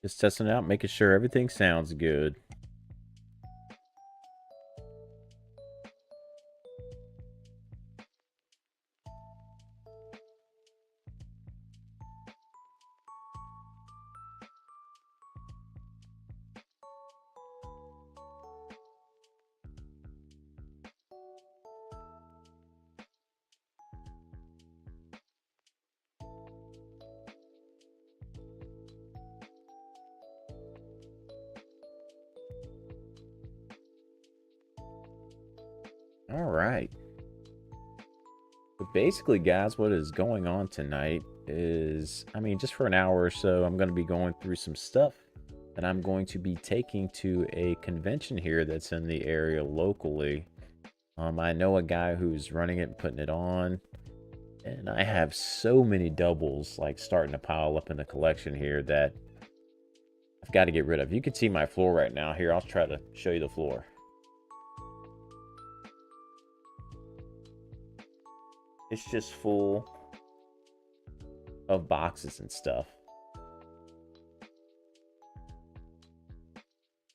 Just testing it out, making sure everything sounds good. All right. But basically, guys, what is going on tonight is, I mean, just for an hour or so, I'm going to be going through some stuff that I'm going to be taking to a convention here that's in the area locally. I know a guy who's running it and putting it on, and I have so many doubles like starting to pile up in the collection here that I've got to get rid of. You can see my floor right now. Here, I'll try to show you the floor. It's just full of boxes and stuff.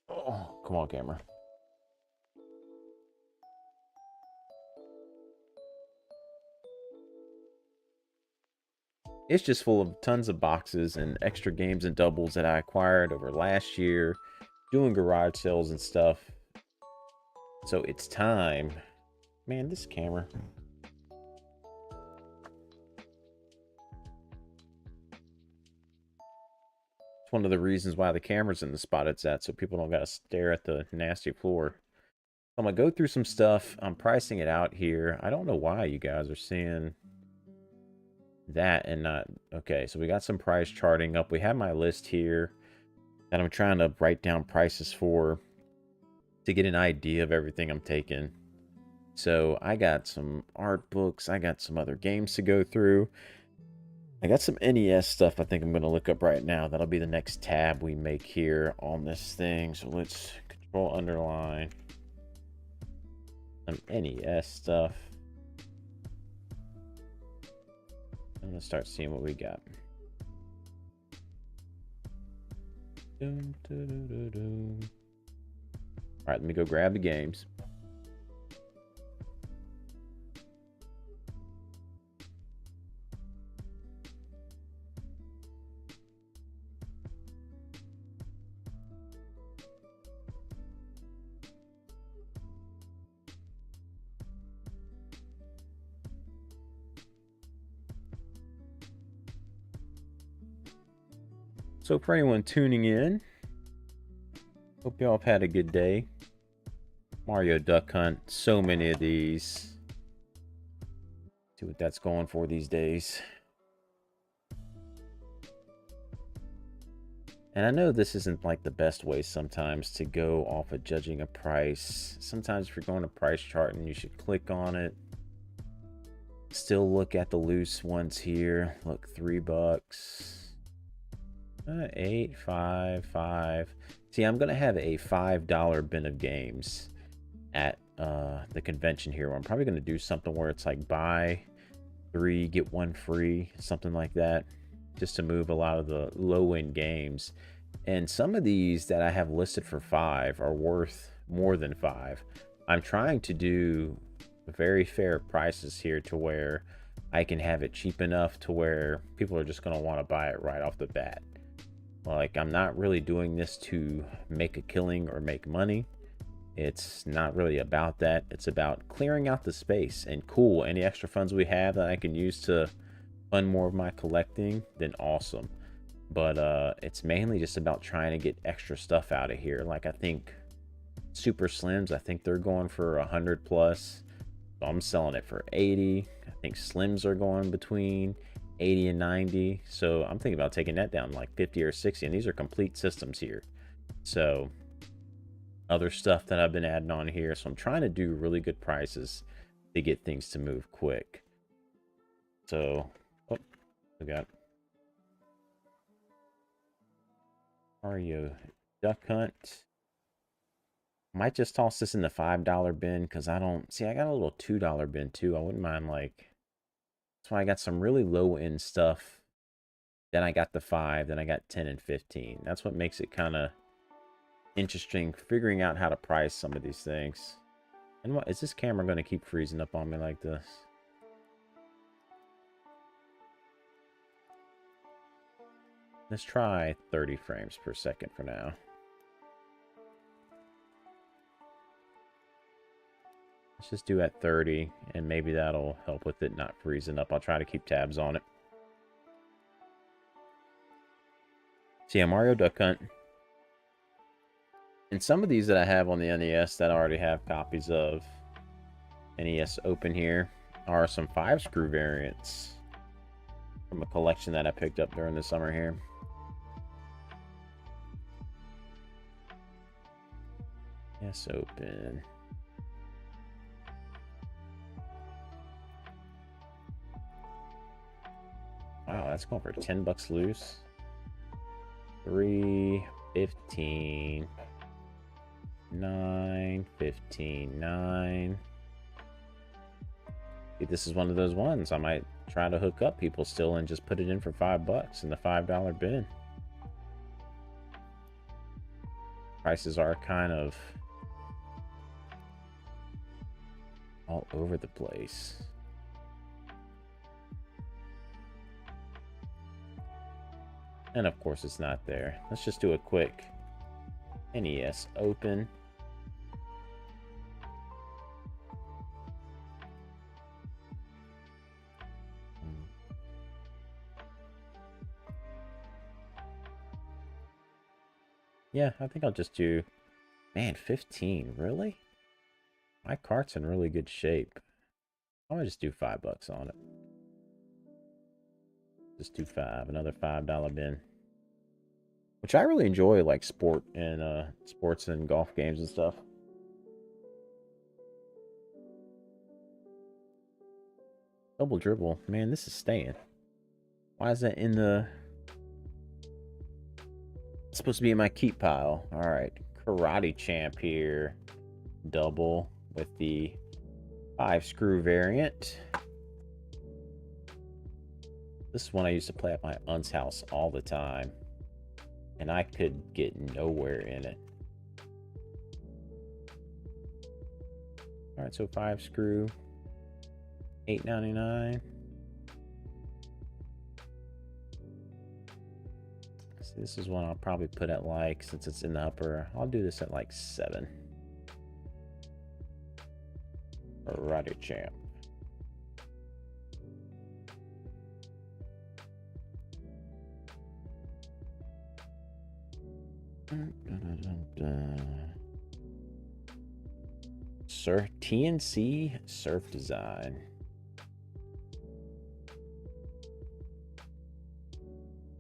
Oh, come on, camera. It's just full of tons of boxes and extra games and doubles that I acquired over last year, doing garage sales and stuff. So it's time. Man, this camera. It's one of the reasons why the camera's in the spot it's at, so people don't gotta stare at the nasty floor. I'm gonna go through some stuff. I'm pricing it out here. I don't know why you guys are seeing that and not. Okay, so we got some price charting up. We have my list here that I'm trying to write down prices for to get an idea of everything I'm taking. So I got some art books. I got some other games to go through. I got some NES stuff I think I'm going to look up right now. That'll be the next tab we make here on this thing. So let's control underline some NES stuff. I'm going to start seeing what we got. Dun, dun, dun, dun, dun. All right, let me go grab the games. So for anyone tuning in, hope y'all have had a good day. Mario Duck Hunt, so many of these. See what that's going for these days. And I know this isn't like the best way sometimes to go off of judging a price. Sometimes if you're going to price chart and you should click on it. Still look at the loose ones here. Look, $3. 8, 5, 5. See, I'm gonna have a $5 bin of games at the convention here. I'm probably gonna do something where it's like buy 3 get 1 free, something like that, just to move a lot of the low-end games. And some of these that I have listed for 5 are worth more than 5. I'm trying to do very fair prices here to where I can have it cheap enough to where people are just gonna want to buy it right off the bat. Like, I'm not really doing this to make a killing or make money. It's not really about that. It's about clearing out the space. And cool, any extra funds we have that I can use to fund more of my collecting, then awesome. But it's mainly just about trying to get extra stuff out of here. Like, I think Super Slims, I think they're going for 100 plus. So I'm selling it for 80. I think Slims are going between 80 and 90. So I'm thinking about taking that down like 50 or 60. And these are complete systems here. So other stuff that I've been adding on here. So I'm trying to do really good prices to get things to move quick. So, oh, we got Mario Duck Hunt. Might just toss this in the $5 bin because I don't see. I got a little $2 bin too. I wouldn't mind like. That's why I got some really low end stuff. Then I got the 5. Then I got 10 and 15. That's what makes it kind of interesting figuring out how to price some of these things. And what is this camera going to keep freezing up on me like this? Let's try 30 frames per second for now. Let's just do at 30, and maybe that'll help with it not freezing up. I'll try to keep tabs on it. So yeah, Mario Duck Hunt. And some of these that I have on the NES that I already have copies of NES Open here are some 5-screw variants from a collection that I picked up during the summer here. NES Open. Wow, that's going for 10 bucks loose. 3, 15, 9, 15, 9. See, this is one of those ones I might try to hook up people still and just put it in for 5 bucks in the $5 bin. Prices are kind of all over the place. And of course it's not there. Let's just do a quick NES Open. Yeah, I think I'll just do... Man, 15, really? My cart's in really good shape. I'm gonna just do 5 bucks on it. Just do 5, another $5 bin. Which I really enjoy, like sports and golf games and stuff. Double dribble. Man, this is staying. Why is that in the... It's supposed to be in my keep pile. Alright. Karate Champ here. Double with the 5-screw variant. This is one I used to play at my aunt's house all the time. And I could get nowhere in it. Alright, so 5-screw. $8.99. So this is one I'll probably put at like, since it's in the upper, I'll do this at like 7. Karate Champ. Sir TNC Surf Design.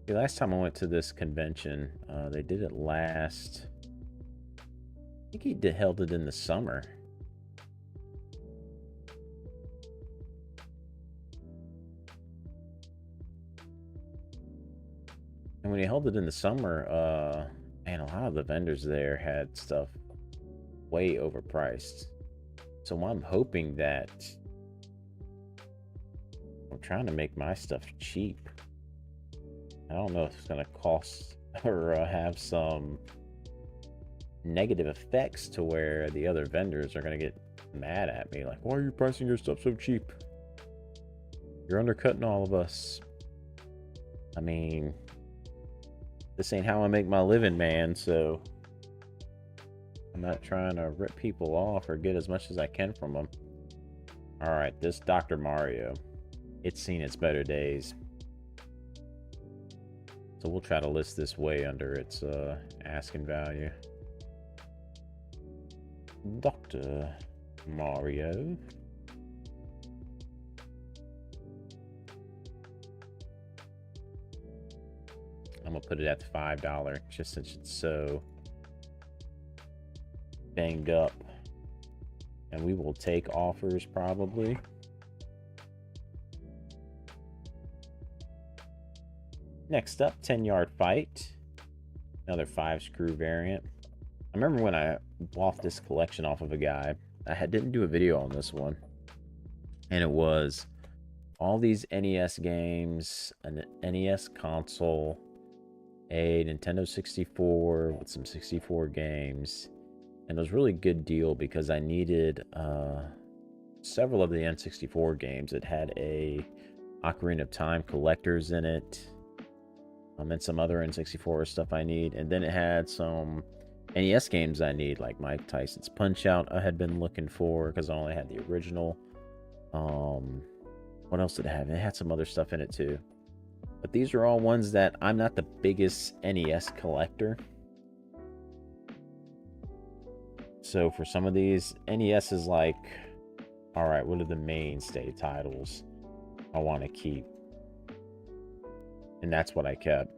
The last time I went to this convention, they did it last. I think he held it in the summer. And when he held it in the summer, man, a lot of the vendors there had stuff way overpriced. So I'm hoping that I'm trying to make my stuff cheap. I don't know if it's going to cost or have some negative effects to where the other vendors are going to get mad at me. Like, why are you pricing your stuff so cheap? You're undercutting all of us. I mean, this ain't how I make my living, man, so I'm not trying to rip people off or get as much as I can from them. Alright, this Dr. Mario. It's seen its better days. So we'll try to list this way under its asking value. Dr. Mario. I'm gonna put it at the $5 just since it's so banged up. And we will take offers probably. Next up, 10-yard fight. Another 5-screw variant. I remember when I bought this collection off of a guy, I didn't do a video on this one. And it was all these NES games, an NES console, a Nintendo 64 with some 64 games. And it was a really good deal because I needed several of the N64 games. It had a Ocarina of Time collectors in it. And some other N64 stuff I need. And then it had some NES games I need, like Mike Tyson's Punch-Out! I had been looking for because I only had the original. What else did it have? It had some other stuff in it too. But these are all ones that I'm not the biggest NES collector. So for some of these, NES is like, all right, what are the mainstay titles I want to keep? And that's what I kept.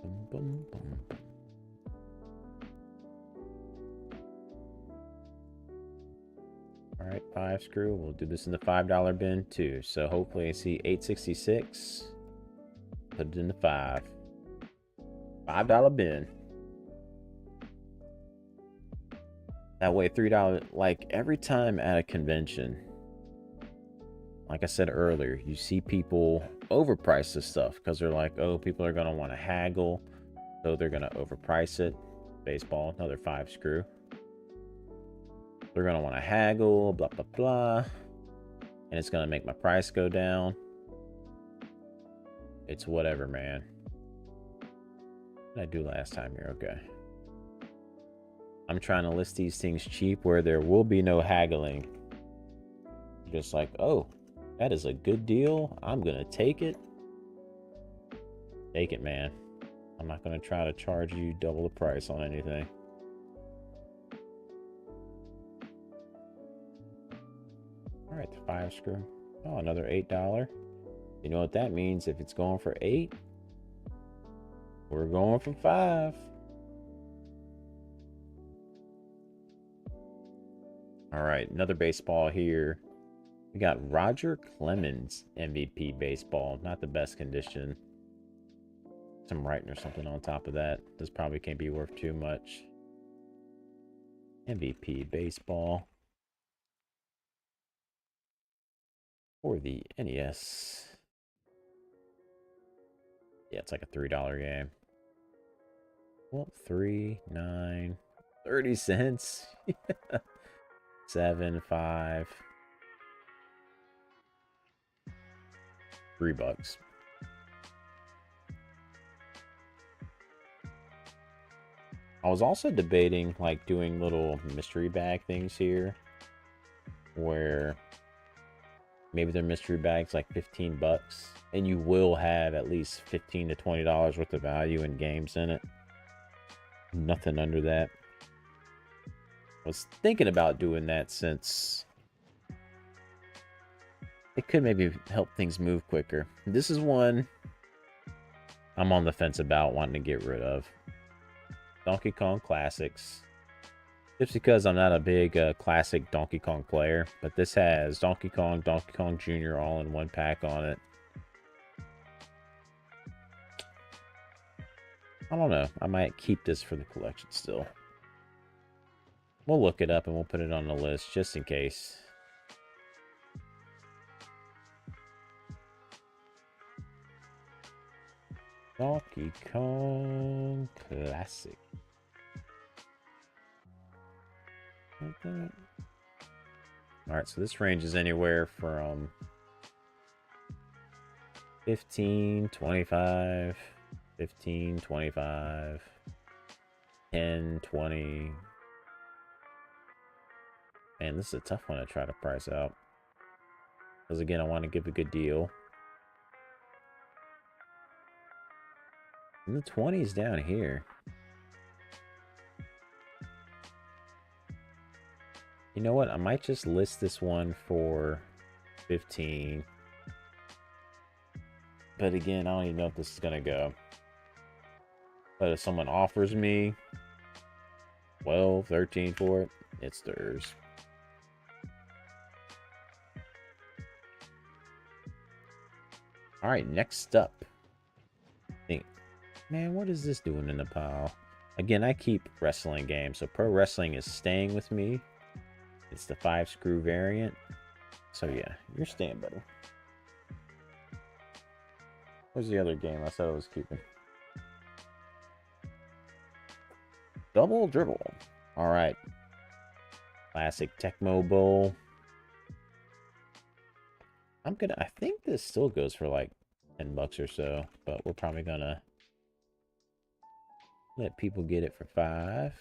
Boom, boom, boom. All right, 5-screw. We'll do this in the $5 bin too. So hopefully I see 866. Put it in the $5 bin. That way, $3. Like every time at a convention, like I said earlier, you see people overprice this stuff because they're like, oh, people are going to want to haggle, so they're going to overprice it. Baseball, another 5-screw. They're going to want to haggle, blah, blah, blah. And it's going to make my price go down. It's whatever, man. What did I do last time here? Okay. I'm trying to list these things cheap where there will be no haggling. Just like, oh, that is a good deal. I'm going to take it. Take it, man. I'm not going to try to charge you double the price on anything. All right, the 5-screw. Oh, another $8. You know what that means? If it's going for 8, we're going for 5. All right, another baseball here. We got Roger Clemens MVP baseball. Not the best condition. Some writing or something on top of that. This probably can't be worth too much. MVP baseball. For the NES. Yeah, it's like a $3 game. Well, 3, 9, 30 cents. 7, 5. $3. I was also debating like doing little mystery bag things here where maybe they're mystery bags like $15 and you will have at least $15 to $20 worth of value in games in it. Nothing under that. I was thinking about doing that since it could maybe help things move quicker. This is one I'm on the fence about wanting to get rid of. Donkey Kong Classics. Just because I'm not a big classic Donkey Kong player, but this has Donkey Kong Jr. all in one pack on it. I don't know. I might keep this for the collection still. We'll look it up and we'll put it on the list just in case. Donkey Kong Classic. Alright, so this range is anywhere from 15, 25, 15, 25, 10, 20. Man, this is a tough one to try to price out. Because again, I want to give a good deal. And the 20s down here. You know what? I might just list this one for 15. But again, I don't even know if this is going to go. But if someone offers me 12, 13 for it, it's theirs. All right, next up. Man, what is this doing in the pile? Again, I keep wrestling games, so pro wrestling is staying with me. It's the 5-screw variant. So yeah, you're staying, buddy. Where's the other game I said I was keeping? Double Dribble. All right. Classic Tecmo Bowl. I think this still goes for like 10 bucks or so, but we're probably gonna let people get it for 5.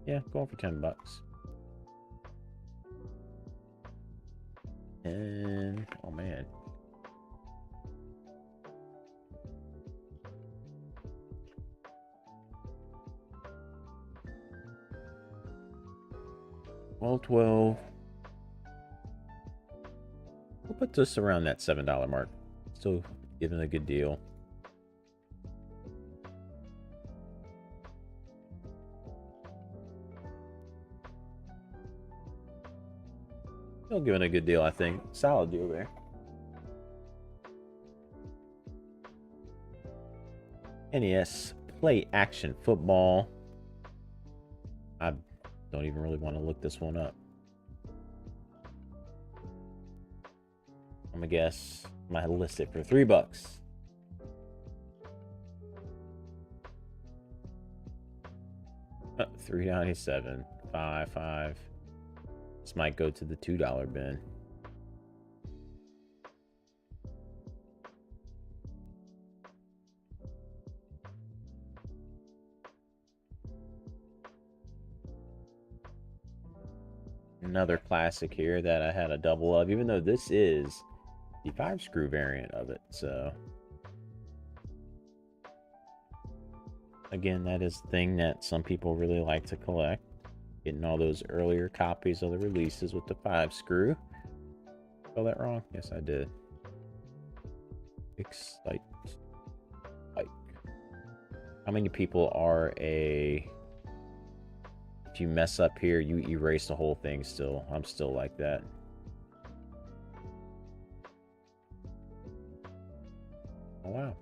Yeah, going for 10 bucks. And oh man. Well, 12. We'll put this around that $7 mark. Still giving a good deal. Still giving a good deal, I think. Solid deal there. NES Play Action Football. I don't even really want to look this one up. I'm gonna guess I might list it for 3 bucks. $3.97. 5. This might go to the $2 bin. Another classic here that I had a double of, even though this is the 5-screw variant of it. So again, that is the thing that some people really like to collect. Getting all those earlier copies of the releases with the 5-screw. Spell that wrong? Yes, I did. Excite. Like, how many people are if you mess up here, you erase the whole thing still? I'm still like that. Oh, wow.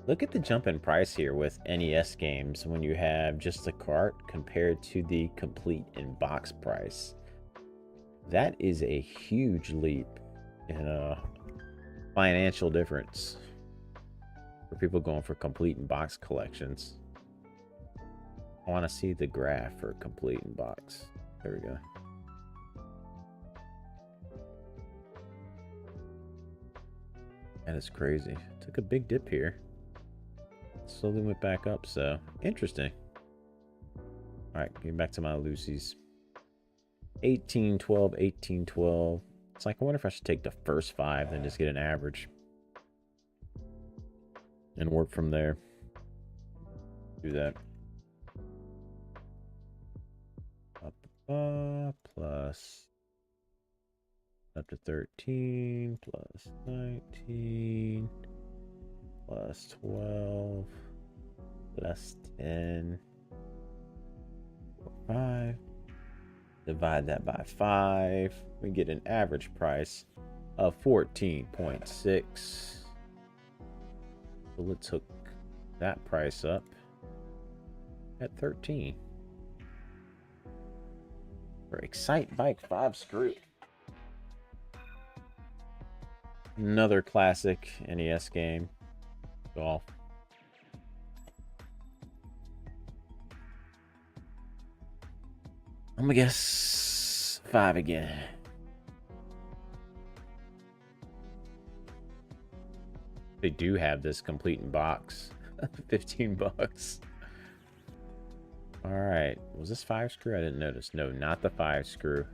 Look at the jump in price here with NES games when you have just the cart compared to the complete in box price. That is a huge leap in a financial difference for people going for complete in box collections. I want to see the graph for complete in box. There we go. That is crazy. Took a big dip here. Slowly went back up, so interesting. All right, getting back to my Lucy's. 1812, 1812. It's like, I wonder if I should take the first 5, then just get an average and work from there. Do that. Up, plus up to 13, plus 19, plus 12, plus 10, 5. Divide that by 5. We get an average price of 14.6. So let's hook that price up at 13. For Excite Bike 5-screw. Another classic NES game. Golf. I'm gonna guess 5 again. They do have this complete in box. 15 bucks. All right. Was this 5-screw? I didn't notice. No, not the 5-screw.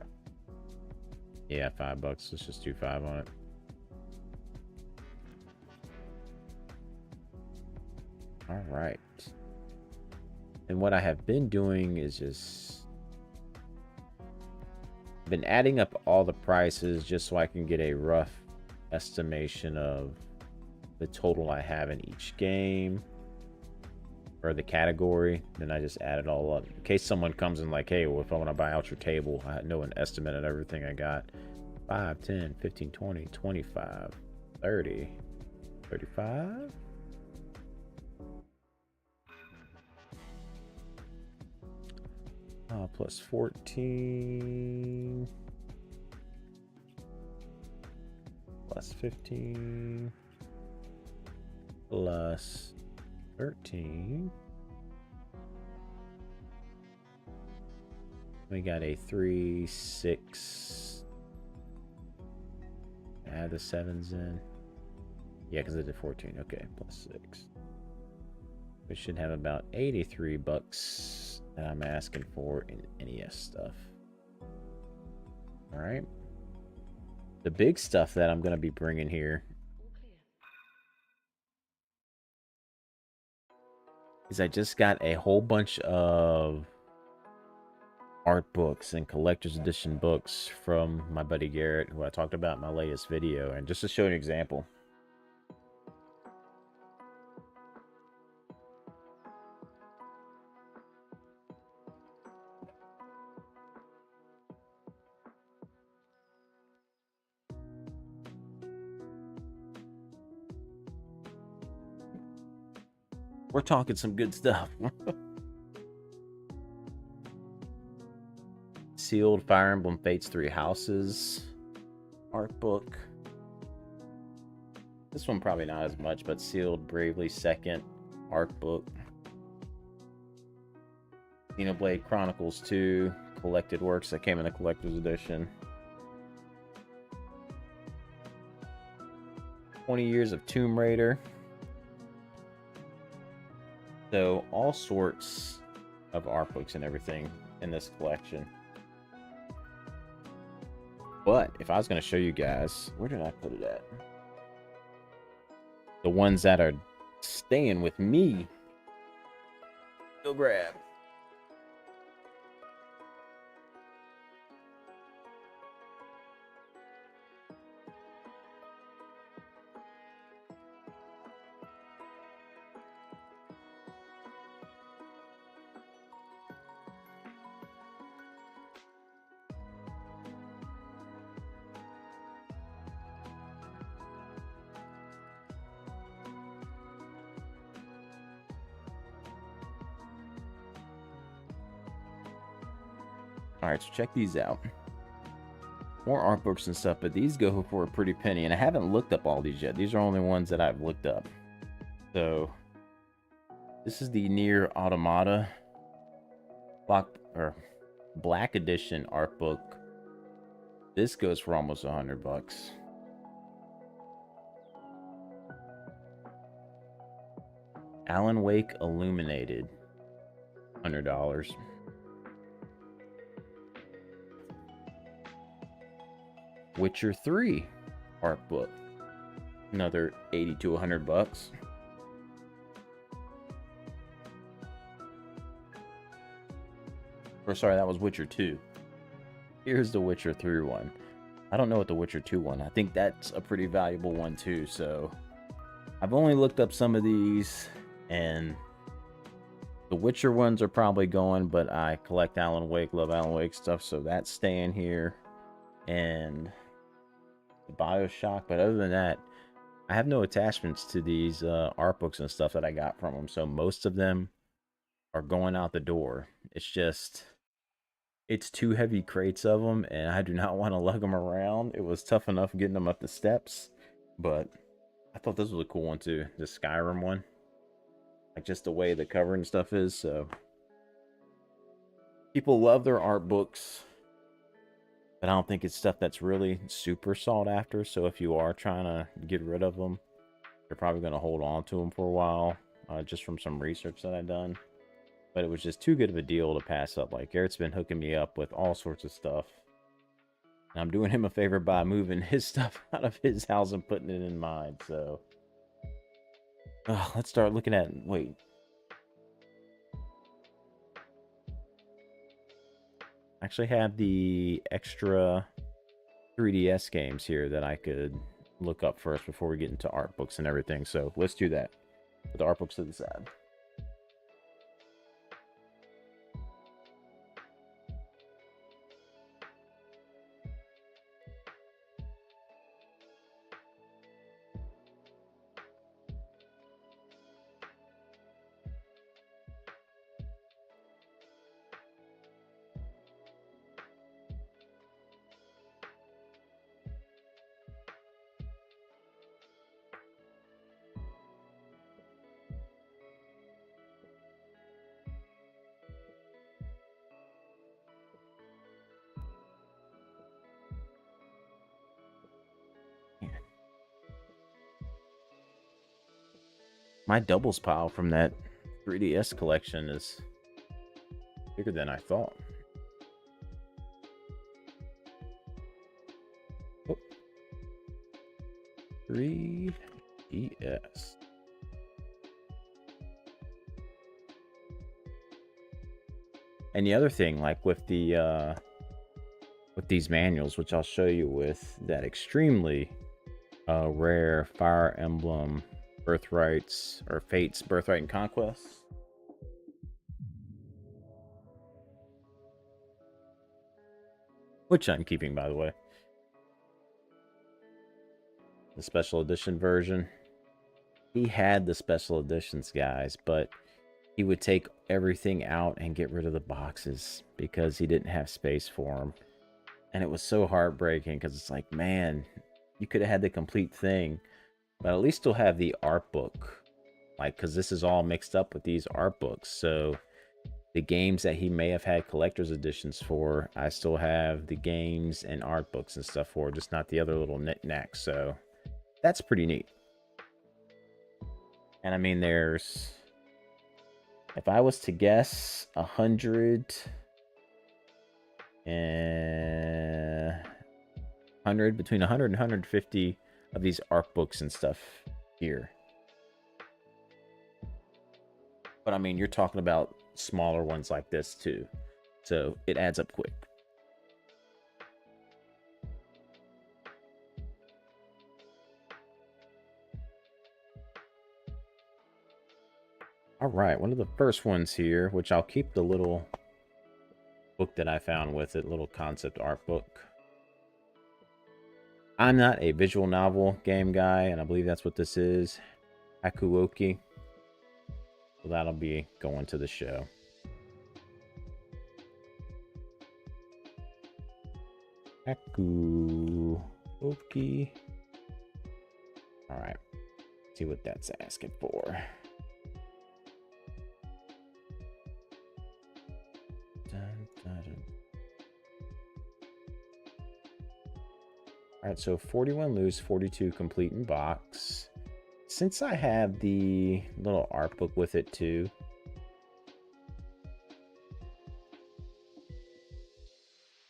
Yeah, 5 bucks. Let's just do 5 on it. All right. And what I have been doing is just Been adding up all the prices just so I can get a rough estimation of the total I have in each game or the category. Then I just add it all up in case someone comes in like, hey, well, if I want to buy out your table, I know an estimate of everything I got. 5, 10, 15, 20, 25, 30, 35. Plus 14. Plus 15. Plus 13. We got a 3, 6. Add the 7s in. Yeah, because I did 14. Okay, plus 6. We should have about 83 bucks that I'm asking for in NES stuff. All right. The big stuff that I'm going to be bringing here is I just got a whole bunch of art books and collector's edition books from my buddy Garrett, who I talked about in my latest video. And just to show you an example. We're talking some good stuff. Sealed Fire Emblem Fates 3 Houses art book. This one probably not as much, but Sealed Bravely Second art book. Xenoblade Chronicles 2 collected works that came in the collector's edition. 20 Years of Tomb Raider. So all sorts of art books and everything in this collection. But if I was going to show you guys, where did I put it at? The ones that are staying with me. Go grab. Alright, so check these out. More art books and stuff, but these go for a pretty penny. And I haven't looked up all these yet. These are only ones that I've looked up. So, this is the Nier Automata Black Edition art book. This goes for almost 100 bucks. Alan Wake Illuminated, $100. Witcher 3 art book, another 80 to 100 bucks. Or sorry, that was Witcher 2. Here's the Witcher 3 one. I don't know what the Witcher 2 one. I think that's a pretty valuable one too. So I've only looked up some of these, and the Witcher ones are probably going, but I collect Alan Wake, love Alan Wake stuff, so that's staying here. And BioShock, but other than that, I have no attachments to these art books and stuff that I got from them, so most of them are going out the door. It's just, it's two heavy crates of them, and I do not want to lug them around. It was tough enough getting them up the steps, but I thought this was a cool one too, the Skyrim one. Like just the way the cover and stuff is, so people love their art books. But I don't think it's stuff that's really super sought after. So if you are trying to get rid of them, you're probably going to hold on to them for a while. Just from some research that I've done. But it was just too good of a deal to pass up. Like, Garrett's been hooking me up with all sorts of stuff. And I'm doing him a favor by moving his stuff out of his house and putting it in mine. So, let's start looking at... Wait. Actually have the extra 3DS games here that I could look up first before we get into art books and everything. So let's do that. Put the art books to the side. My doubles pile from that 3DS collection is bigger than I thought. Oh. 3DS. And the other thing, like with the with these manuals, which I'll show you with that extremely rare Fire Emblem Birthrights or Fates Birthright and Conquest. Which I'm keeping, by the way. The special edition version. He had the special editions, guys, but he would take everything out and get rid of the boxes because he didn't have space for them. And it was so heartbreaking because it's like, man, you could have had the complete thing, but at least still have the art book. Like, because this is all mixed up with these art books. So the games that he may have had collector's editions for, I still have the games and art books and stuff for, just not the other little knickknacks. So that's pretty neat. And I mean, there's, if I was to guess, 100 between 100 and 150 of these art books and stuff here. But I mean, you're talking about smaller ones like this too, so it adds up quick. All right, one of the first ones here, which I'll keep the little book that I found with it, little concept art book. I'm not a visual novel game guy, and I believe that's what this is. Hakuoki. So that'll be going to the show. Hakuoki. All right. See what that's asking for. All right, so 41 loose, 42 complete in box. Since I have the little art book with it too,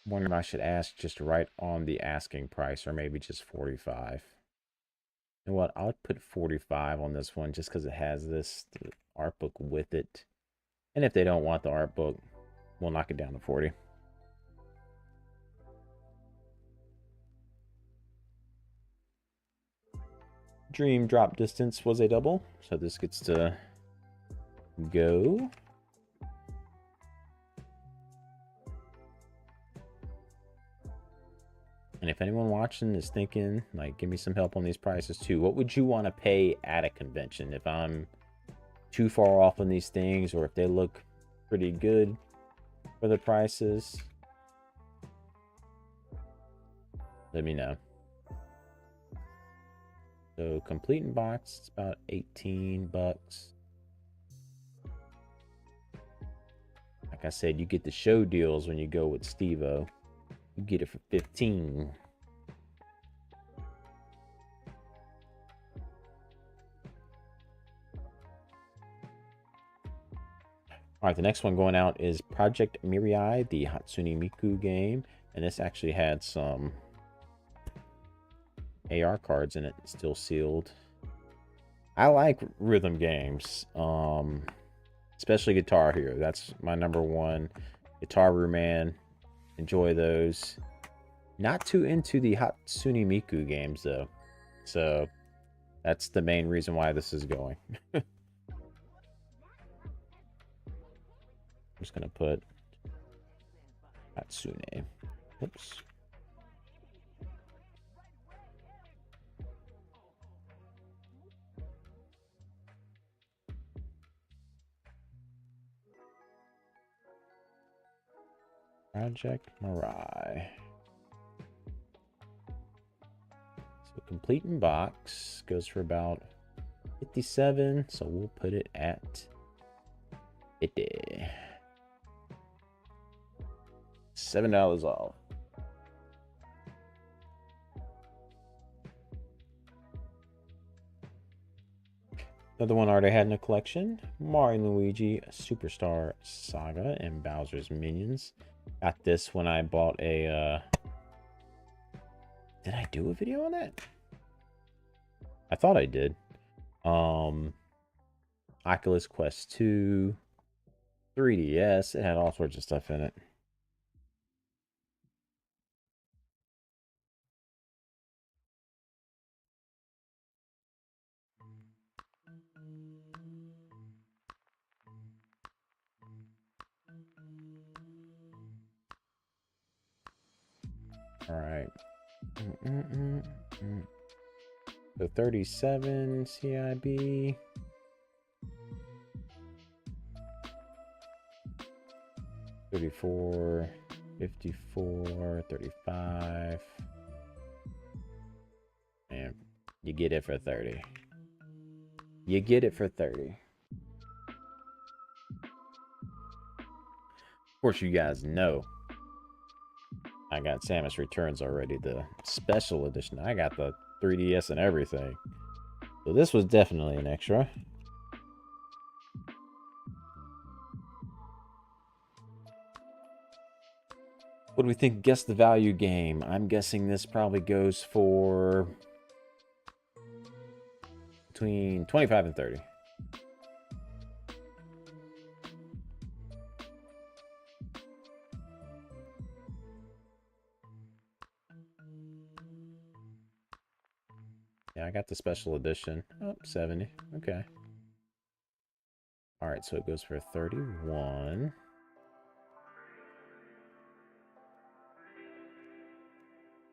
I'm wondering if I should ask just right on the asking price, or maybe just 45. You know what? I'll put 45 on this one just because it has this art book with it. And if they don't want the art book, we'll knock it down to 40. Dream drop distance was a double, so this gets to go. And if anyone watching is thinking, like, give me some help on these prices too, what would you want to pay at a convention? If I'm too far off on these things, or if they look pretty good for the prices, let me know. So complete in box, it's about 18 bucks. Like I said, you get the show deals when you go with Steve-O. You get it for 15. All right, the next one going out is Project Mirai, the Hatsune Miku game. And this actually had some AR cards in it, still sealed. I like rhythm games, especially Guitar Hero. That's my number one. Guitar Man. Enjoy those. Not too into the Hatsune Miku games, though. So, that's the main reason why this is going. I'm just going to put Hatsune. Oops. Project Mirai. So complete in box goes for about 57, so we'll put it at 50. $7 off. Another one I already had in the collection, Mario and Luigi Superstar Saga and Bowser's Minions. Got this when I bought a, did I do a video on that? I thought I did. Oculus Quest 2, 3DS, it had all sorts of stuff in it. All right. So 37 CIB. 34, 54, 35. And you get it for 30. You get it for 30. Of course, you guys know I got Samus Returns already, the special edition. I got the 3DS and everything. So this was definitely an extra. What do we think? Guess the value game. I'm guessing this probably goes for between 25 and 30. Yeah, I got the special edition. Oh, 70. Okay. All right, so it goes for 31.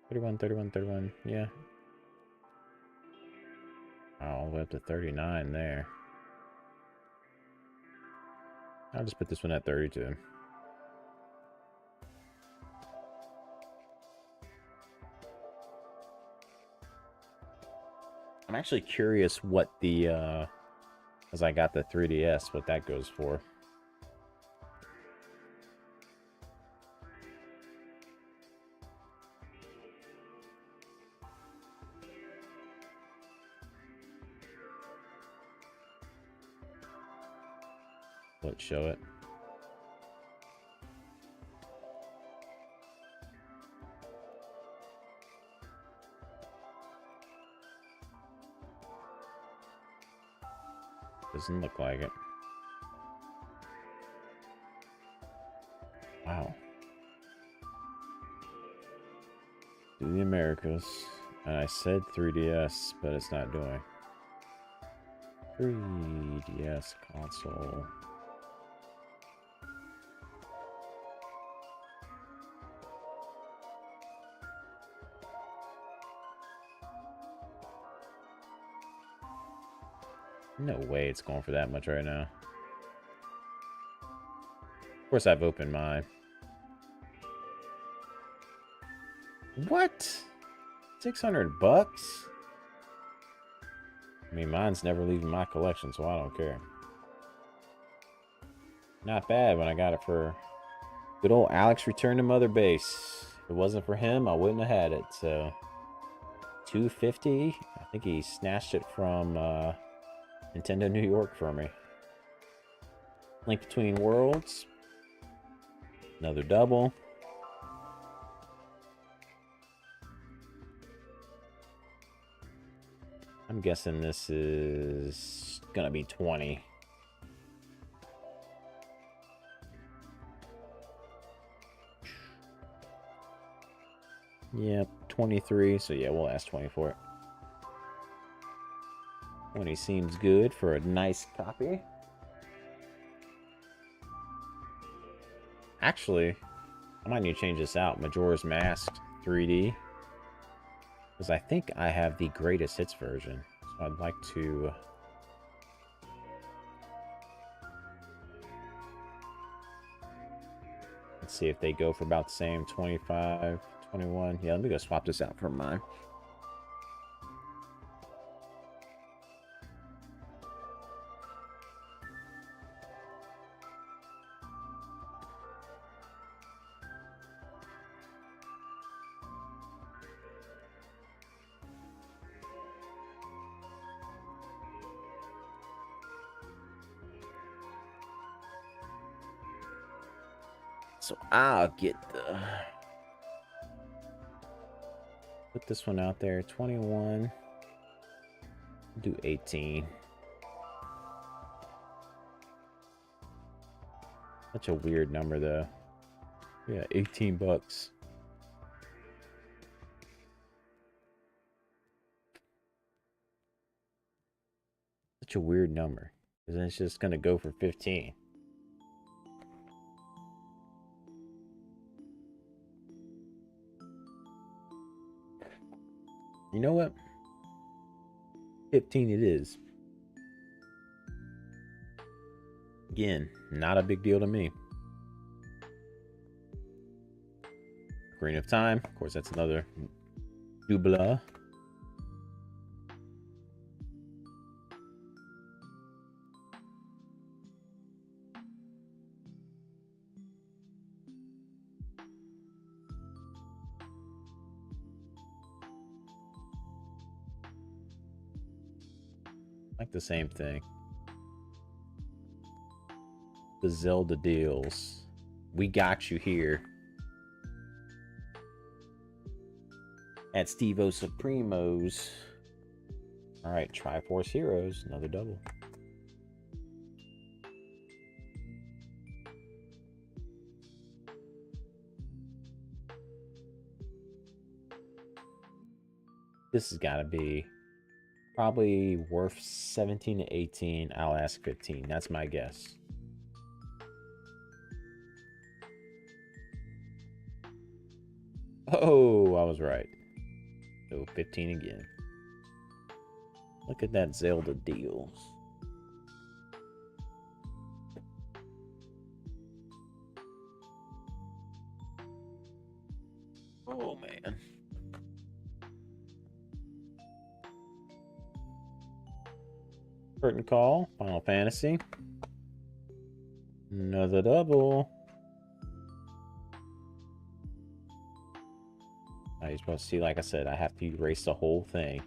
31. Yeah. All the way up to 39 there. I'll just put this one at 32. I'm actually curious what the, as I got the 3DS, what that goes for. Let's show it. Doesn't look like it. Wow. Do the Americas. And I said 3DS, but it's not doing. 3DS console. No way it's going for that much right now. Of course, I've opened mine. What? 600 bucks? I mean, mine's never leaving my collection, so I don't care. Not bad when I got it for good old Alex Return to Mother Base. If it wasn't for him, I wouldn't have had it. So, $250. I think he snatched it from Nintendo New York for me. Link Between Worlds. Another double. I'm guessing this is gonna be 20. Yep, 23. So yeah, we'll ask 20 for it. 20 seems good for a nice copy. Actually, I might need to change this out. Majora's Mask 3D. Because I think I have the greatest hits version. So I'd like to... Let's see if they go for about the same. 25, 21. Yeah, let me go swap this out for mine. So I'll get the... Put this one out there. 21. Do 18. Such a weird number, though. Yeah, 18 bucks. Such a weird number. Because then it's just going to go for 15. You know what? 15 it is. Again, not a big deal to me. Green of Time. Of course, that's another Dubla. Like the same thing. The Zelda deals. We got you here. At Steve-O Supremos. Alright, Triforce Heroes. Another double. This has got to be probably worth 17 to 18. I'll ask 15. That's my guess. Oh, I was right. So 15 again. Look at that Zelda deals. Oh, man. Curtain Call, Final Fantasy. Another double. Now you're supposed to see, like I said, I have to erase the whole thing.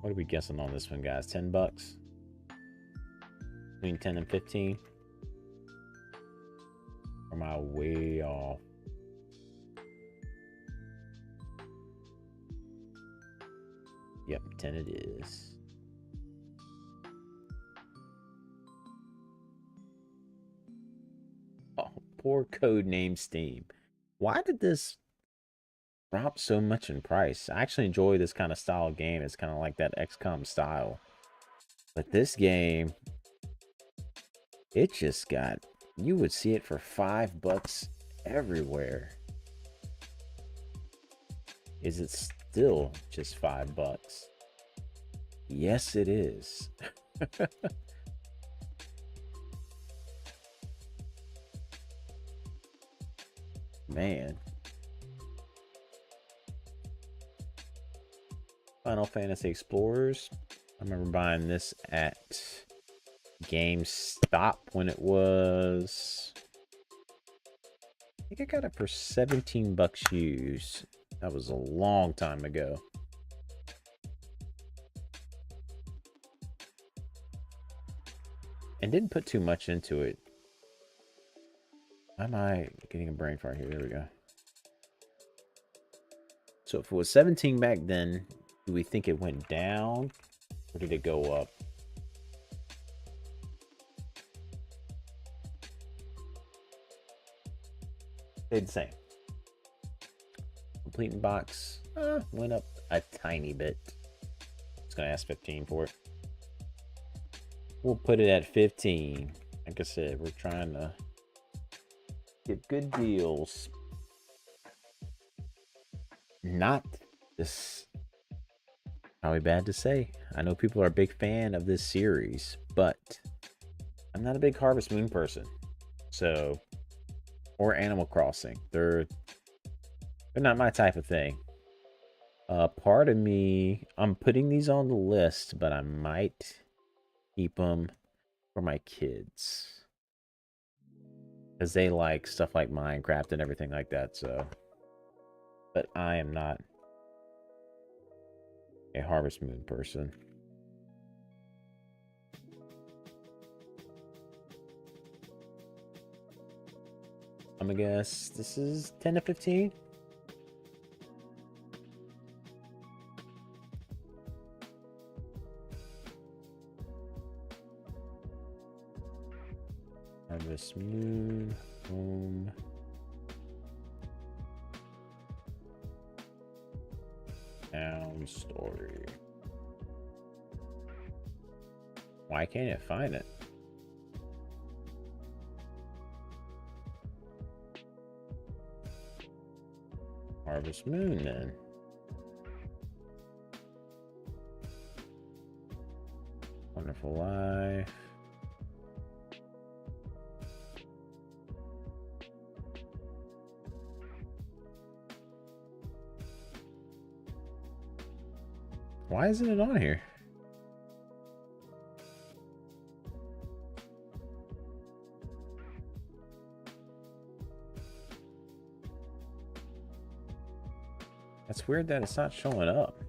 What are we guessing on this one, guys? 10 bucks? Between 10 and 15? Or am I way off? Yep, 10 it is. Oh, poor Codename Steam. Why did this drop so much in price? I actually enjoy this kind of style game. It's kind of like that XCOM style. But this game, it just got... You would see it for 5 bucks everywhere. Is it still just 5 bucks? Yes, it is. Man. Final Fantasy Explorers. I remember buying this at GameStop when it was... I think I got it for 17 bucks used. That was a long time ago. And didn't put too much into it. Why am I getting a brain fart here? There we go. So if it was 17 back then, do we think it went down? Or did it go up? Stayed the same. Completing box went up a tiny bit. It's gonna ask 15 for it. We'll put it at 15. Like I said, we're trying to get good deals. Not this. Probably bad to say. I know people are a big fan of this series, but I'm not a big Harvest Moon person. So, or Animal Crossing. They're not my type of thing. Part of me, I'm putting these on the list, but I might keep them for my kids. Because they like stuff like Minecraft and everything like that, so. But I am not a Harvest Moon person. I'm gonna guess this is 10 to 15. Harvest Moon, home. Town story. Why can't it find it? Harvest Moon, then. Wonderful Life. Why isn't it on here? That's weird that it's not showing up.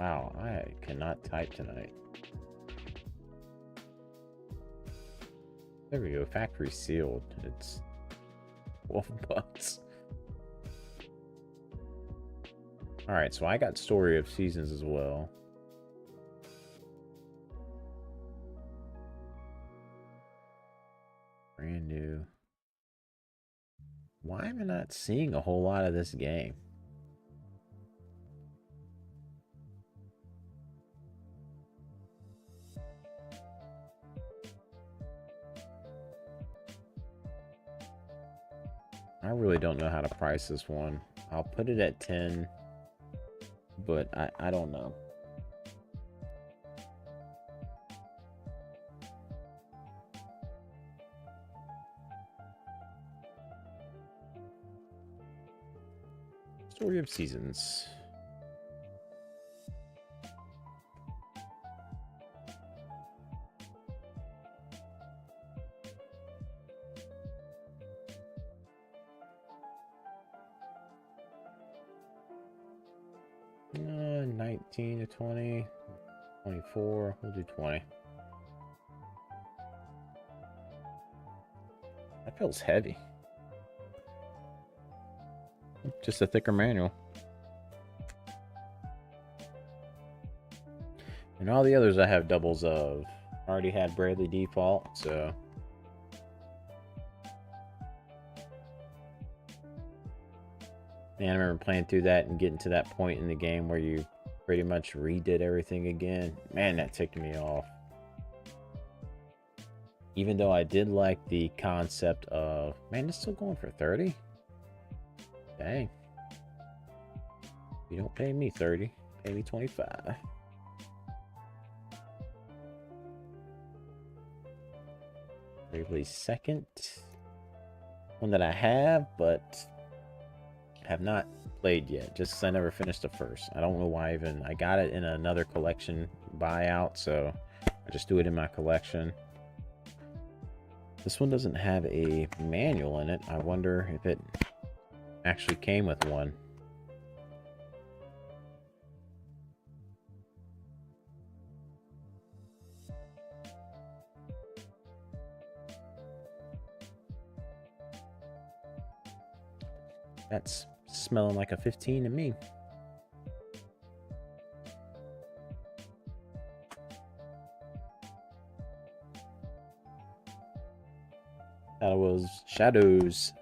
Wow, I cannot type tonight. There we go. Factory sealed. It's 12 bucks. Alright, so I got Story of Seasons as well. Brand new. Why am I not seeing a whole lot of this game? I really don't know how to price this one. I'll put it at 10, but I don't know. Story of Seasons. Uh, 19 to 20, 24. We'll do 20. That feels heavy. Just a thicker manual. And all the others I have doubles of. I already had Bravely Default, so. Man, I remember playing through that and getting to that point in the game where you pretty much redid everything again. Man, that ticked me off. Even though I did like the concept of, man, it's still going for 30? Dang. You don't pay me 30, pay me 25. Bravely Second. One that I have, but have not played yet, just because I never finished the first. I don't know why even. I got it in another collection buyout, so I just do it in my collection. This one doesn't have a manual in it. I wonder if it actually came with one. That's smelling like a 15 to me. That was Shadows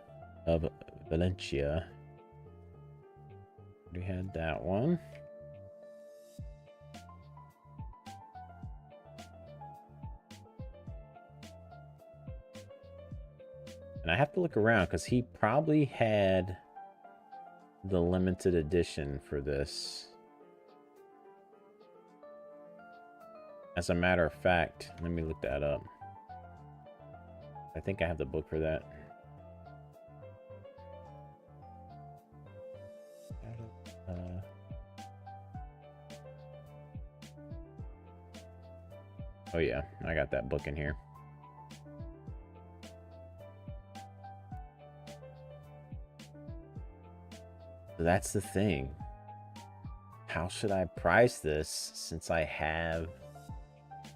of Valencia. We had that one. And I have to look around because he probably had the limited edition for this. As a matter of fact, let me look that up. I think I have the book for that. Oh yeah, I got that book in here. So that's the thing. How should I price this since I have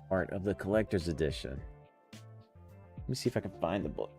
part of the collector's edition? Let me see if I can find the book.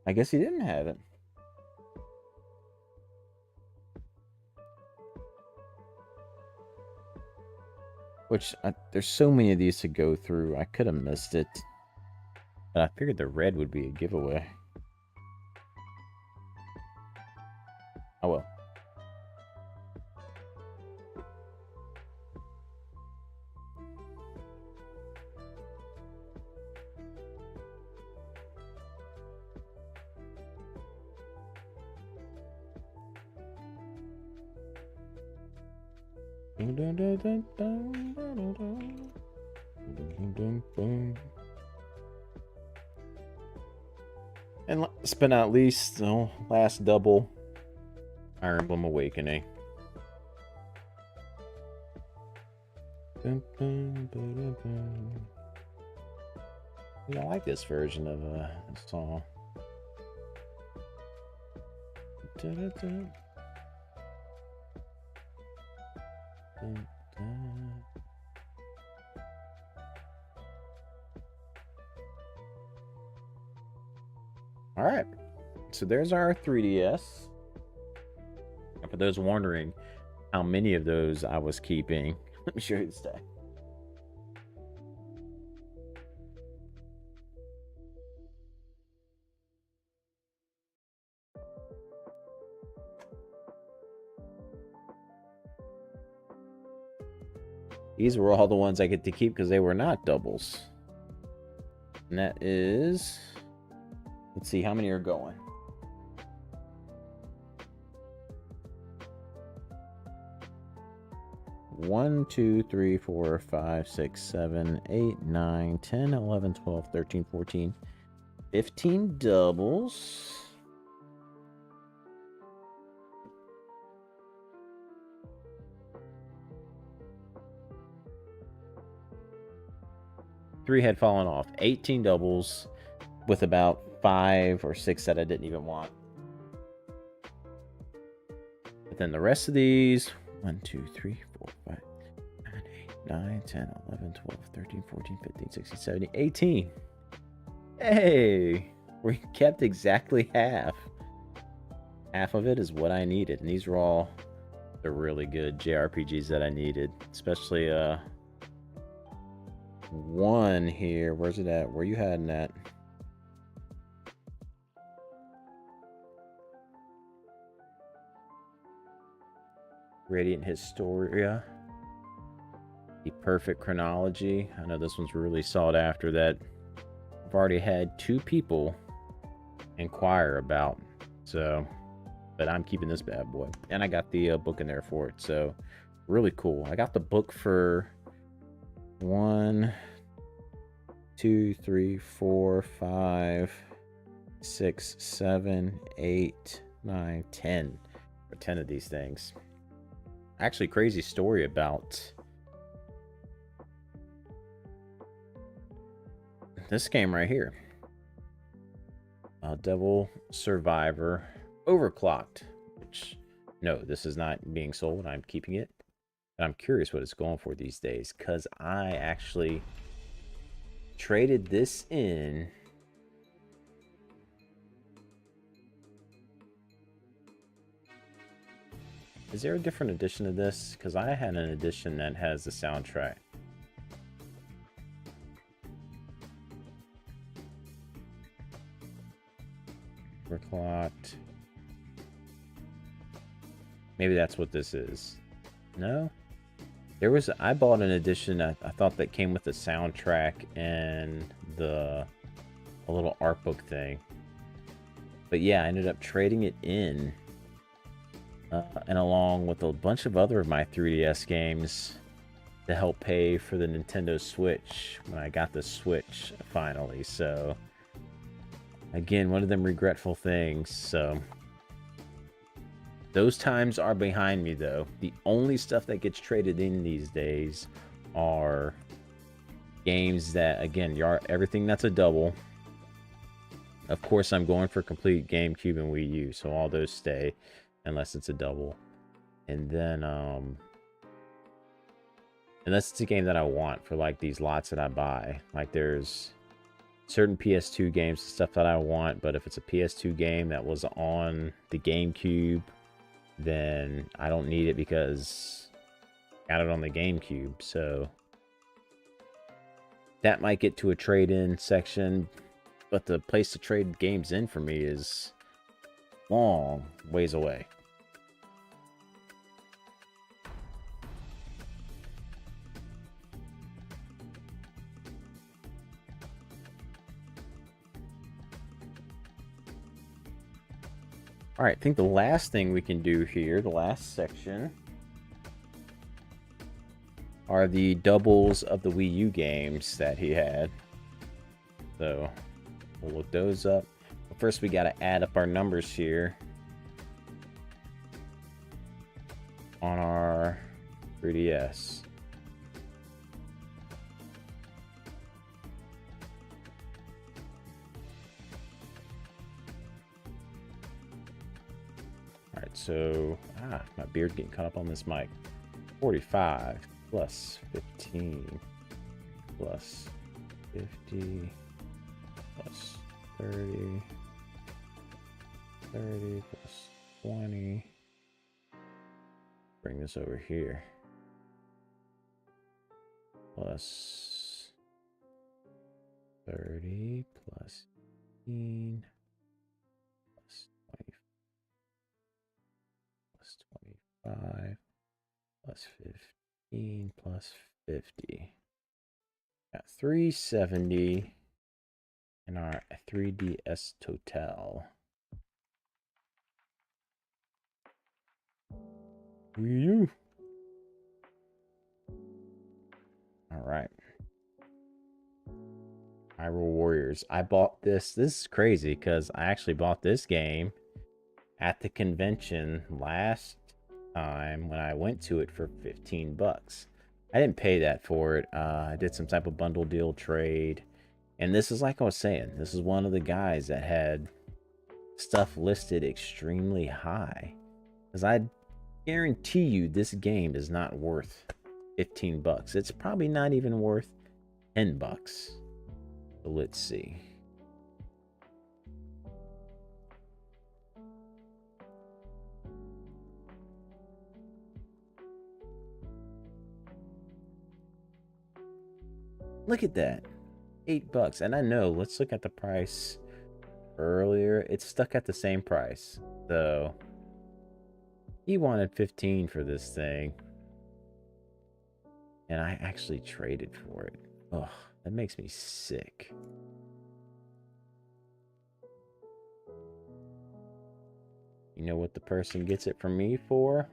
I guess he didn't have it. Which, there's so many of these to go through. I could have missed it. But I figured the red would be a giveaway. Oh well. And last but not least, last double, Fire Emblem Awakening. I like this version of the song. All right, so there's our 3DS. And for those wondering how many of those I was keeping, let me show you the stack. These were all the ones I get to keep because they were not doubles. And that is... Let's see, how many are going? One, 2, 3, 4, 5, 6, 7, 8, 9, 10, 11, 12, 13, 14, 15 doubles. Three had fallen off. 18 doubles with about 5 or 6 that I didn't even want. But then the rest of these, 1, 2, 3, 4, 5, 7, 8, 9, 10, 11, 12, 13, 14, 15, 16, 17, 18. Hey, we kept exactly half. Half of it is what I needed. And these were all the really good JRPGs that I needed. Especially one here. Where's it at? Where you had that? Radiant Historia. The Perfect Chronology. I know this one's really sought after that I've already had 2 people inquire about. So, but I'm keeping this bad boy. And I got the book in there for it. So, really cool. I got the book for 1, 2, 3, 4, 5, 6, 7, 8, 9, 10. For 10 of these things. Actually, crazy story about this game right here. Devil Survivor Overclocked. Which, no, this is not being sold. I'm keeping it. And I'm curious what it's going for these days. Because I actually traded this in. Is there a different edition of this? Because I had an edition that has the soundtrack. Overclocked. Maybe that's what this is. No? There was... I bought an edition I thought that came with the soundtrack and a little art book thing. But yeah, I ended up trading it in. And along with a bunch of other of my 3DS games to help pay for the Nintendo Switch when I got the Switch finally. So, again, one of them regretful things. So, those times are behind me, though. The only stuff that gets traded in these days are games that, again, everything that's a double. Of course, I'm going for complete GameCube and Wii U, so all those stay. Unless it's a double. And then, unless it's a game that I want for, like, these lots that I buy. Like, there's certain PS2 games and stuff that I want, but if it's a PS2 game that was on the GameCube, then I don't need it because I got it on the GameCube. So, that might get to a trade-in section, but the place to trade games in for me is long ways away. All right, I think the last thing we can do here, the last section, are the doubles of the Wii U games that he had. So, we'll look those up. But first, we got to add up our numbers here on our 3DS. All right, so, my beard getting caught up on this mic. 45 plus 15 plus 50 plus 30, 30 plus 20. Bring this over here. Plus 30 plus 15 plus 20 plus 25 plus 15 plus 50. Got 370 in our 3DS Total. Wii U. All right. Hyrule Warriors. I bought this. This is crazy because I actually bought this game at the convention last time when I went to it for 15 bucks. I didn't pay that for it. I did some type of bundle deal trade. And this is like I was saying, this is one of the guys that had stuff listed extremely high. Because I guarantee you this game is not worth 15 bucks. It's probably not even worth 10 bucks. So let's see. Look at that. 8 bucks. And I know, let's look at the price earlier. It's stuck at the same price. So he wanted 15 for this thing. And I actually traded for it. Ugh, that makes me sick. You know what the person gets it from me for?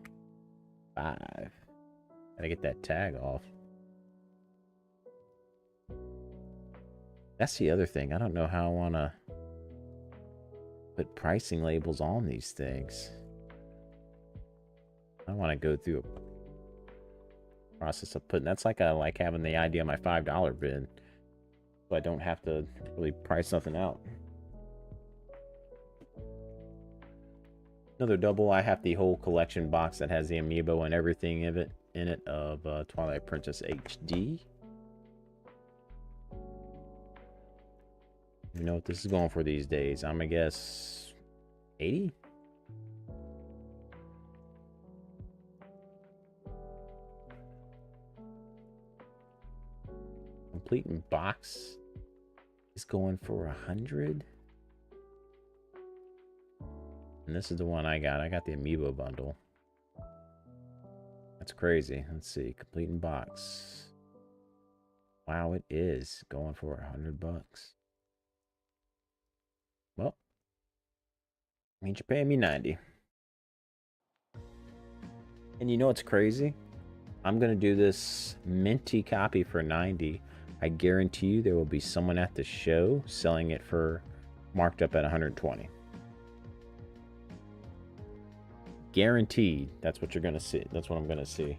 5. Gotta get that tag off. That's the other thing. I don't know how I want to put pricing labels on these things. I want to go through a process of putting... That's like having the idea of my $5 bin. So I don't have to really price something out. Another double. I have the whole collection box that has the amiibo and everything in it of Twilight Princess HD. You know what this is going for these days? I'm gonna guess 80. Complete in box is going for 100. And this is the one I got. I got the amiibo bundle. That's crazy. Let's see. Complete in box. Wow, it is going for 100 bucks. Well, means you're paying me 90. And you know what's crazy? I'm gonna do this minty copy for 90. I guarantee you there will be someone at the show selling it for marked up at 120. Guaranteed. That's what you're gonna see. That's what I'm gonna see.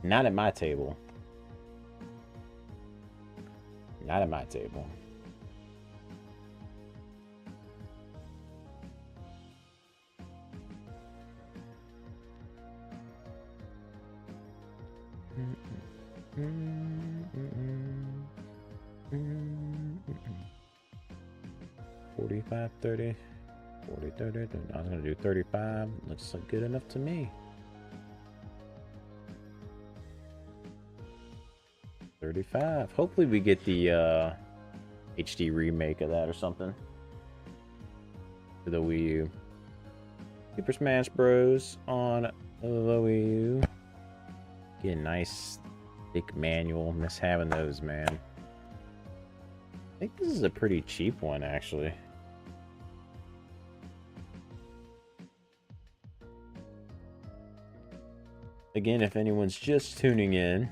Not at my table. Not at my table. $45, $30, $40, $30. I was gonna do $35. Looks like good enough to me. $35. Hopefully we get the HD remake of that or something for the Wii U. Super Smash Bros. On the Wii U. Get a nice thick manual. Miss having those, man. I think this is a pretty cheap one, actually. Again, if anyone's just tuning in,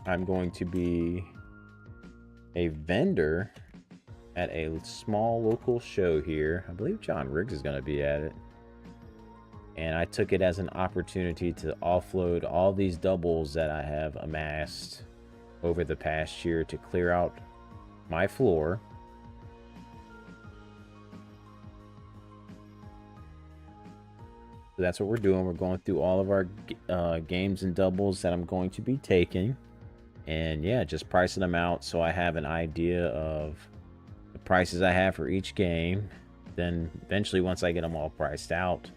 I'm going to be a vendor at a small local show here. I believe John Riggs is going to be at it. And I took it as an opportunity to offload all these doubles that I have amassed over the past year to clear out my floor. So that's what we're doing. We're going through all of our games and doubles that I'm going to be taking. And yeah, just pricing them out so I have an idea of the prices I have for each game. Then eventually, once I get them all priced out,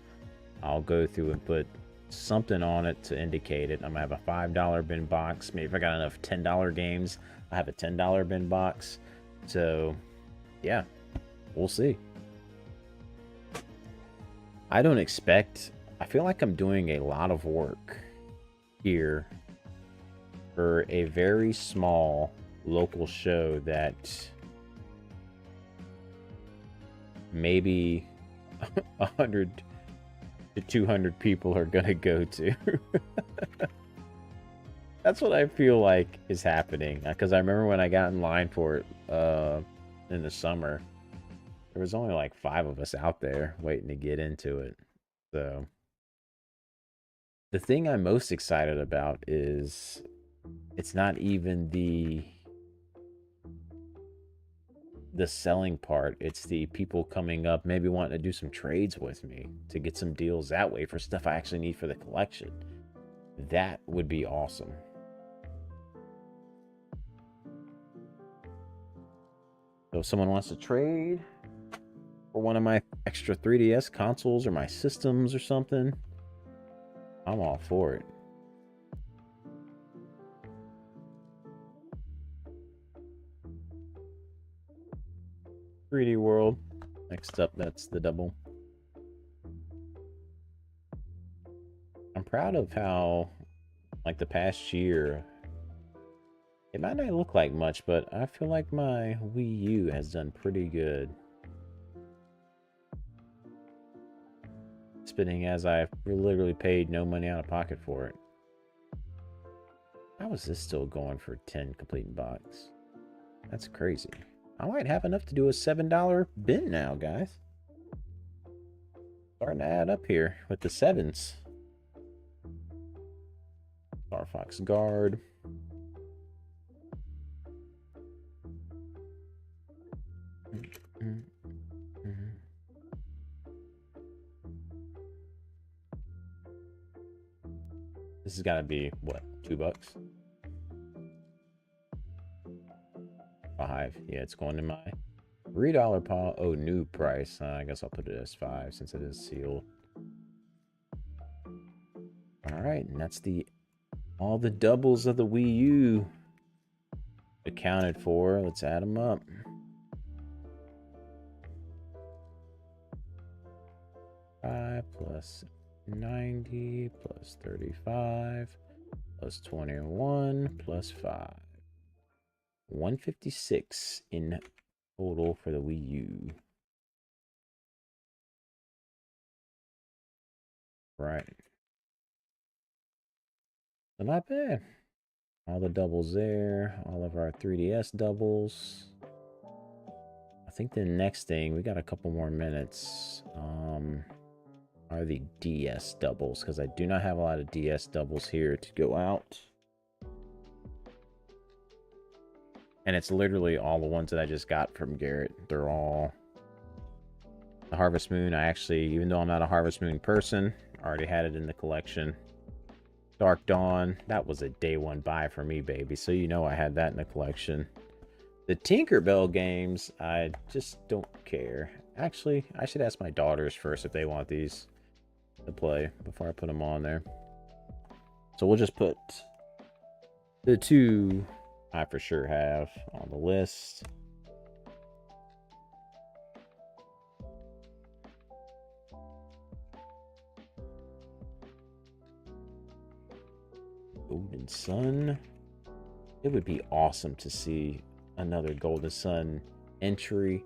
I'll go through and put something on it to indicate it. I'm gonna have a $5 bin box. Maybe if I got enough $10 games, I have a $10 bin box. So yeah, we'll see. I don't expect I feel like I'm doing a lot of work here for a very small local show that maybe 100 to 200 people are gonna go to. That's what I feel like is happening. Because I remember when I got in line for it in the summer, there was only like 5 of us out there waiting to get into it. So the thing I'm most excited about is it's not even the selling part. It's the people coming up, maybe wanting to do some trades with me to get some deals that way for stuff I actually need for the collection. That would be awesome. So if someone wants to trade for one of my extra 3DS consoles or my systems or something, I'm all for it. "3D World." Next up, that's the double. I'm proud of how, like, the past year, it might not look like much, but I feel like my Wii U has done pretty good. Spending as I've literally paid no money out of pocket for it. How is this still going for 10 complete box? That's crazy. I might have enough to do a $7 bin now, guys. Starting to add up here with the 7s. Star Fox Guard. This has got to be, what, $2? 5. Yeah, it's going to my $3 pile. Oh, new price. I guess I'll put it as 5 since it is sealed. All right, and that's all the doubles of the Wii U accounted for. Let's add them up. Plus 90 plus 35 plus 21 plus 5. 156 in total for the Wii U. Right. So not bad. All the doubles there. All of our 3DS doubles. I think the next thing, we got a couple more minutes, are the DS doubles, because I do not have a lot of DS doubles here to go out. And it's literally all the ones that I just got from Garrett. They're all the Harvest Moon. I actually, even though I'm not a Harvest Moon person, I already had it in the collection. Dark Dawn, that was a day one buy for me, baby. So you know I had that in the collection. The Tinkerbell games, I just don't care. Actually, I should ask my daughters first if they want these to play before I put them on there. So we'll just put the 2 I for sure have on the list. Golden Sun. It would be awesome to see another Golden Sun entry.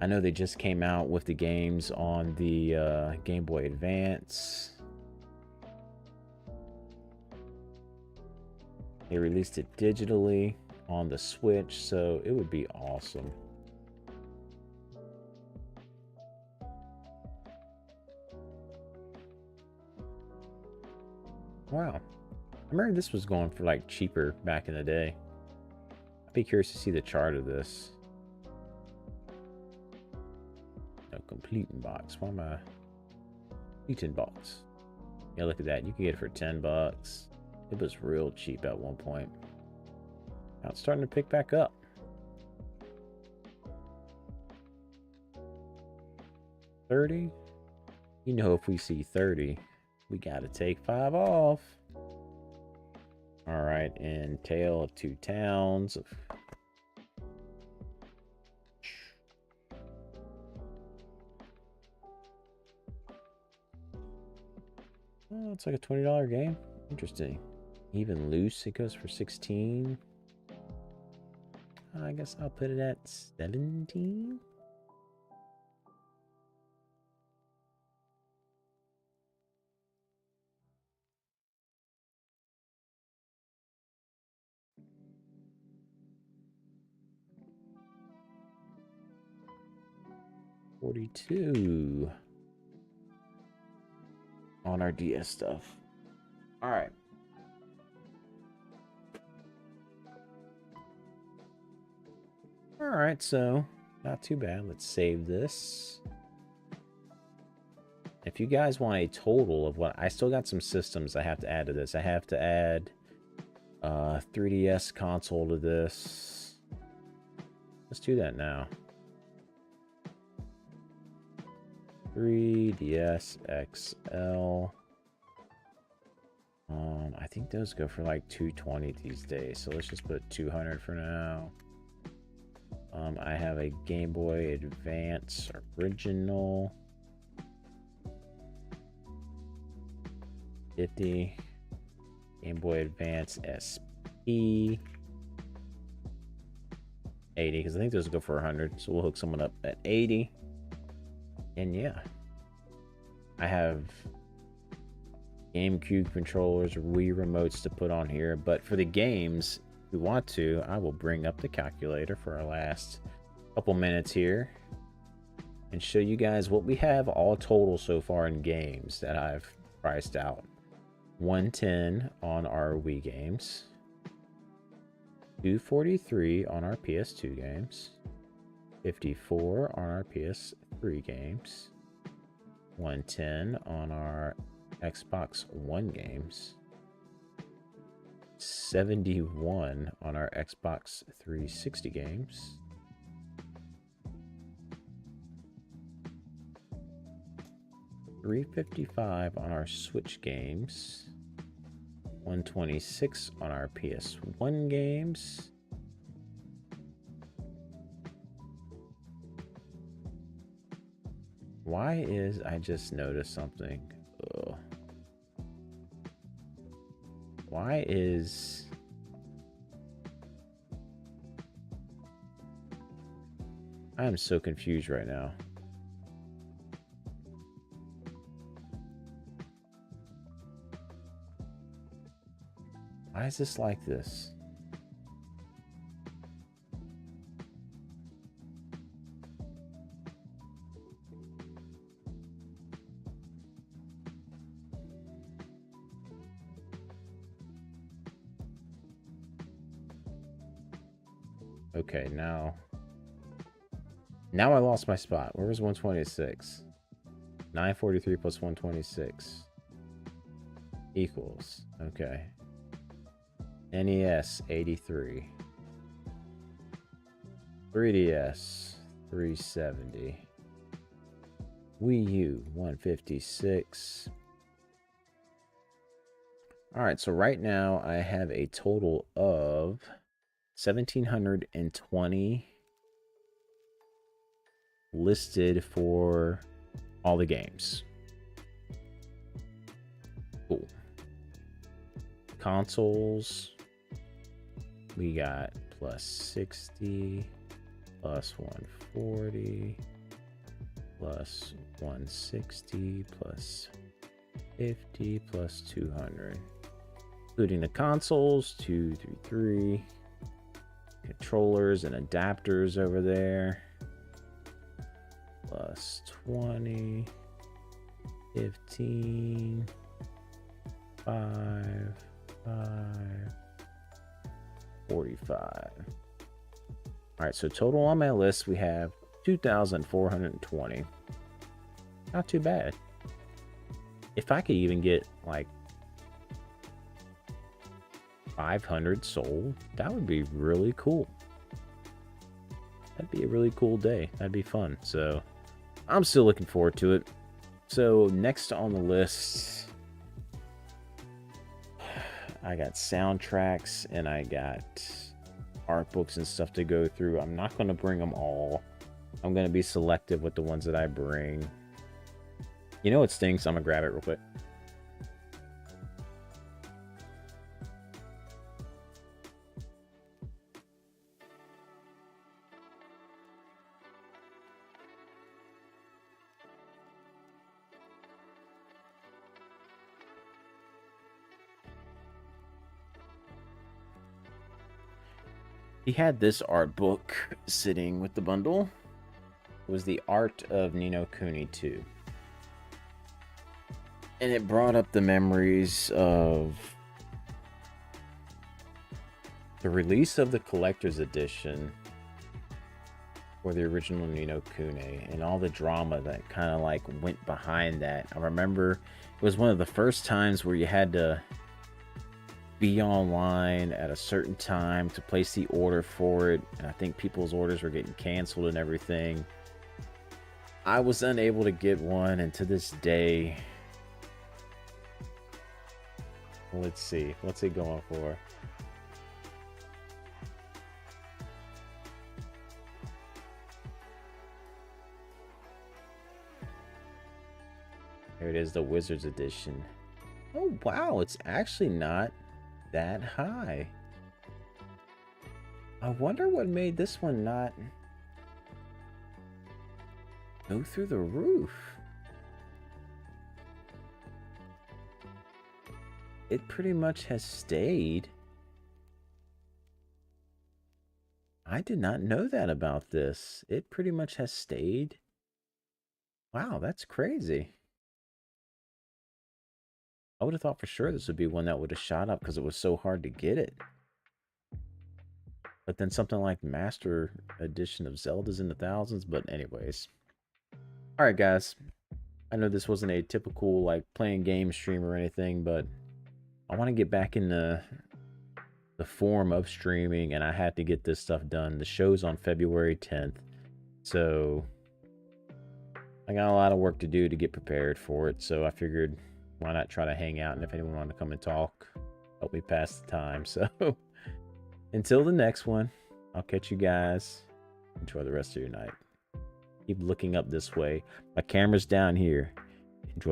I know they just came out with the games on the Game Boy Advance. They released it digitally on the Switch, so it would be awesome. Wow. I remember this was going for like cheaper back in the day. I'd be curious to see the chart of this. No, complete in box. Why am I complete in box? Yeah, look at that. You can get it for $10. It was real cheap at one point. Now it's starting to pick back up. $30. You know, if we see 30, we gotta take 5 off. All right, and Tale of Two Towns. Oh, it's like a $20 game. Interesting. Even loose, it goes for 16. I guess I'll put it at 17. $42 on our DS stuff. All right. All right, so not too bad. Let's save this. If you guys want a total of what I still got some systems I have to add to this. I have to add 3DS console to this. Let's do that now. 3DS XL. I think those go for like $220 these days, so let's just put $200 for now. I have a Game Boy Advance original. 50. Game Boy Advance SP. 80, because I think those go for 100, so we'll hook someone up at 80. And yeah, I have GameCube controllers, Wii remotes to put on here, but for the games, if we want to, I will bring up the calculator for our last couple minutes here and show you guys what we have all total so far in games that I've priced out. 110 on our Wii games, 243 on our PS2 games, 54 on our PS3 games, 110 on our Xbox One games, 71 on our Xbox 360 games, 355 on our Switch games, 126 on our PS1 games, why is I just noticed something? Ugh. Why is I am so confused right now. Why is this like this? Okay, now I lost my spot. Where was 126? 943 plus 126 equals, okay. NES 83. 3DS 370. Wii U 156. All right, so right now I have a total of 1,720 listed for all the games. Cool. Consoles, we got plus 60, plus 140, plus 160, plus 50, plus 200. Including the consoles, 2 through 3. Controllers and adapters over there. Plus 20, 15, 5, 45. All right, so total on my list we have 2,420. Not too bad. If I could even get like 500 sold, that would be really cool. That'd be a really cool day. That'd be fun. So I'm still looking forward to it. So next on the list, I got soundtracks and I got art books and stuff to go through. I'm not going to bring them all. I'm going to be selective with the ones that I bring. You know what stinks? I'm going to grab it real quick. He had this art book sitting with the bundle. It was The Art of Ni no Kuni 2. And it brought up the memories of the release of the collector's edition for the original Ni no Kuni and all the drama that kind of like went behind that. I remember it was one of the first times where you had to be online at a certain time to place the order for it, and I think people's orders were getting canceled and everything. I was unable to get one, and to this day, let's see, what's it going for? Here it is, the Wizards edition. Oh wow, it's actually not that high. I wonder what made this one not go through the roof. It pretty much has stayed. I did not know that about this. It pretty much has stayed. Wow, that's crazy. I would have thought for sure this would be one that would have shot up because it was so hard to get it. But then something like Master Edition of Zelda's in the thousands. But anyways. Alright guys. I know this wasn't a typical like playing game stream or anything, but I want to get back in the form of streaming, and I had to get this stuff done. The show's on February 10th. So I got a lot of work to do to get prepared for it. So I figured, why not try to hang out, and if anyone wanted to come and talk, help me pass the time. So until the next one, I'll catch you guys. Enjoy the rest of your night. Keep looking up this way. My camera's down here. Enjoy.